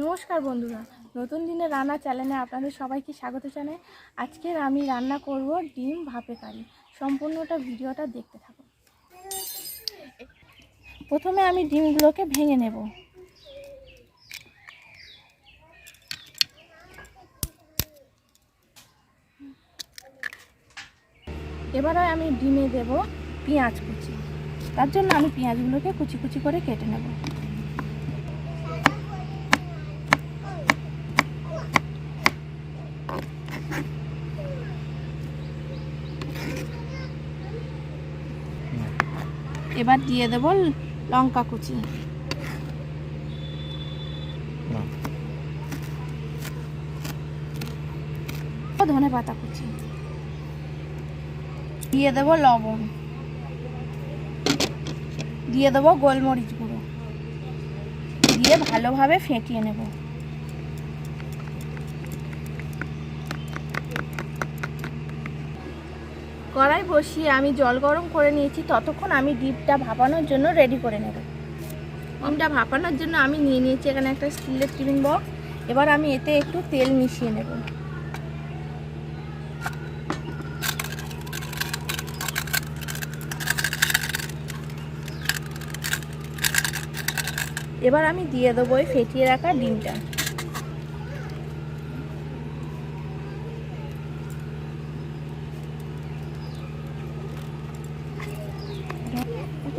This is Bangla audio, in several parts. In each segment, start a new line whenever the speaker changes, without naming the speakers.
নমস্কার বন্ধুরা, নতুন দিনের রান্না চ্যানেলে আপনাদের সবাইকে স্বাগত জানাই। আজকের আমি রান্না করব ডিম ভাপে কারি। সম্পূর্ণটা ভিডিওটা দেখতে থাকুন। প্রথমে আমি ডিমগুলোকে ভেঙে নেব। এবারে আমি ডিমে দেব পেঁয়াজ কুচি। তার জন্য আমি পেঁয়াজগুলোকে কুচি কুচি করে কেটে নেব। এবার দিয়ে দেব লঙ্কা কুচি, ধনে পাতা কুচি, দিয়ে দেব লবণ, দিয়ে দেব গোলমরিচ গুঁড়ো, দিয়ে ভালোভাবে ফেটিয়ে নেব। কড়াই বসিয়ে আমি জল গরম করে নিয়েছি। ততক্ষণ আমি ডিমটা ভাপানোর জন্য রেডি করে নেব। ডিমটা ভাপানোর জন্য আমি নিয়ে নিয়েছি এখানে একটা স্টিলের টিফিন বক্স। এবার আমি এতে একটু তেল মিশিয়ে নেব। এবার আমি দিয়ে দেবো ওই ফেটিয়ে রাখা ডিমটা।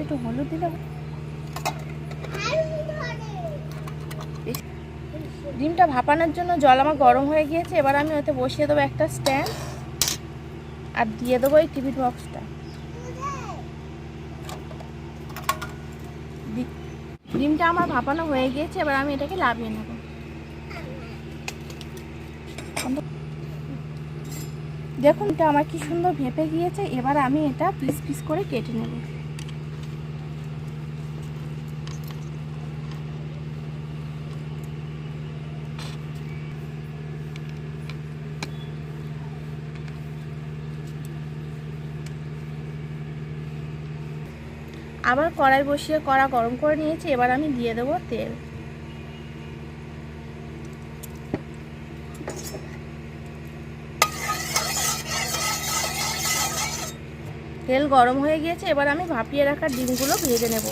একটু হলুদ দিলে ডিমটা ভাপানোর জন্য জল আমার গরম হয়ে গিয়েছে। এবার আমি ওতে বসিয়ে দেবো একটা স্ট্যান্ড আর দিয়ে দেবো এই টিফিন বক্সটা। ডিমটা আমার ভাপানো হয়ে গিয়েছে। এবার আমি এটাকে লাভিয়ে নেব। দেখুন এটা আমার কি সুন্দর ভেপে গিয়েছে। এবার আমি এটা পিস পিস করে কেটে নেব। আবার কড়াই বসিয়ে কড়া গরম করে নিয়েছি। এবার আমি দিয়ে দেবো তেল। তেল গরম হয়ে গিয়েছে। এবার আমি ভাপিয়ে রাখা ডিমগুলো ভেজে নেব।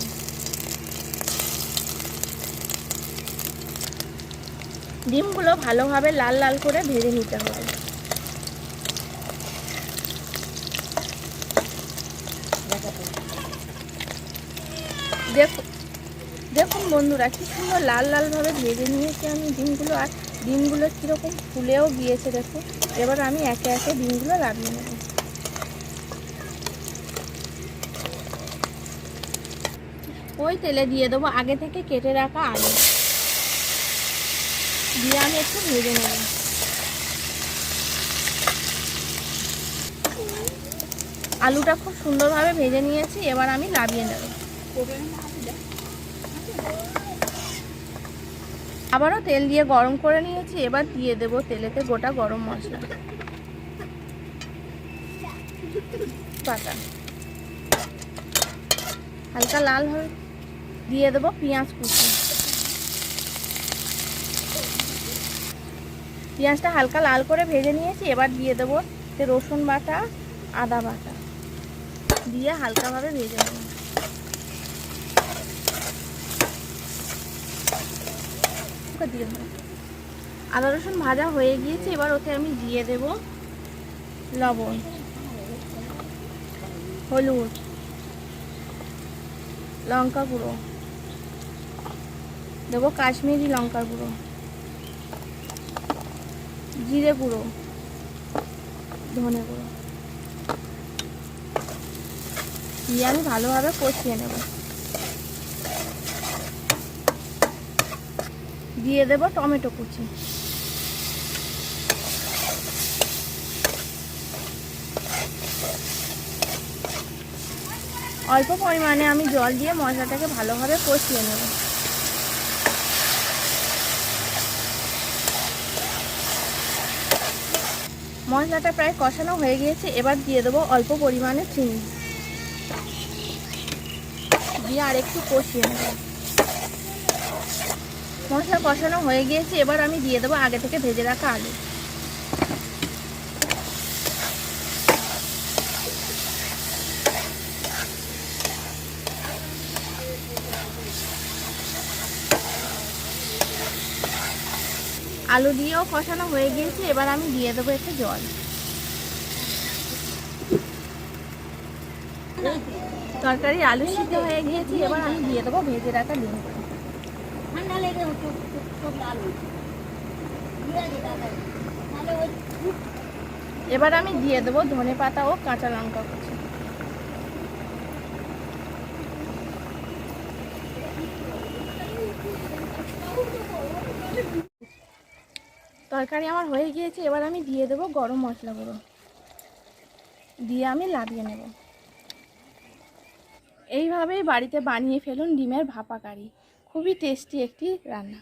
ডিমগুলো ভালোভাবে লাল লাল করে ভেজে নিতে হবে। দেখুন বন্ধুরা, কি সুন্দর লাল লালভাবে ভেজে নিয়েছি আমি ডিমগুলো। আর ডিমগুলো কীরকম ফুলেও গিয়েছে দেখুন। এবার আমি একে একে ডিমগুলো লাগিয়ে নেব। ওই তেলে দিয়ে দেবো আগে থেকে কেটে রাখা আলু, দিয়ে আমি একটু ভেজে নেব। আলুটা খুব সুন্দরভাবে ভেজে নিয়েছি। এবার আমি নামিয়ে নেব। আবারও তেল দিয়ে গরম করে নিয়েছি। এবার দিয়ে দেব তেলেতে গোটা গরম মশলা বাটা, হালকা লাল হয়ে দিয়ে দেব পেঁয়াজ কুচি। পেঁয়াজটা হালকা লাল করে ভেজে নিয়েছি। এবার দিয়ে দেবো রসুন বাটা, আদা বাটা, দিয়ে হালকাভাবে ভেজে নেব। দিয়ে দেবো আদা রসুন ভাজা হয়ে গিয়েছে। এবার ওতে আমি দিয়ে দেব লবণ, হলুদ, লঙ্কা গুঁড়ো, দেবো কাশ্মীরি লঙ্কার গুঁড়ো, জিরে গুঁড়ো, ধনে গুঁড়ো, দিয়ে আমি ভালোভাবে কষিয়ে নেব। দিয়ে দেব টমেটো কুচি, অল্প পরিমাণে আমি জল দিয়ে মশলাটাকে ভালোভাবে কষিয়ে নেব। মশলাটা প্রায় কষানো হয়ে গিয়েছে। এবার দিয়ে দেবো অল্প পরিমাণে চিনি, দিয়ে আর একটু কষিয়ে নেব। মশলা কষানো হয়ে গিয়েছে, এবার আমি দিয়ে দেবো আগে থেকে ভেজে রাখা আলু। আলু দিয়েও কষানো হয়ে গিয়েছে, এবার আমি দিয়ে দেবো একটু জল। তরকারি আলু সিদ্ধ হয়ে গিয়েছে, এবার আমি দিয়ে দেবো ভেজে রাখা ডিমগুলো। এবার আমি দিয়ে দেবো ধনেপাতা ও কাঁচা লঙ্কা কুচি। তরকারি আমার হয়ে গিয়েছে, এবার আমি দিয়ে দেবো গরম মশলা গুঁড়ো, দিয়ে আমি নাড়িয়ে নেব। এইভাবেই বাড়িতে বানিয়ে ফেলুন ডিমের ভাপা কারি, খুবই টেস্টি একটি রান্না।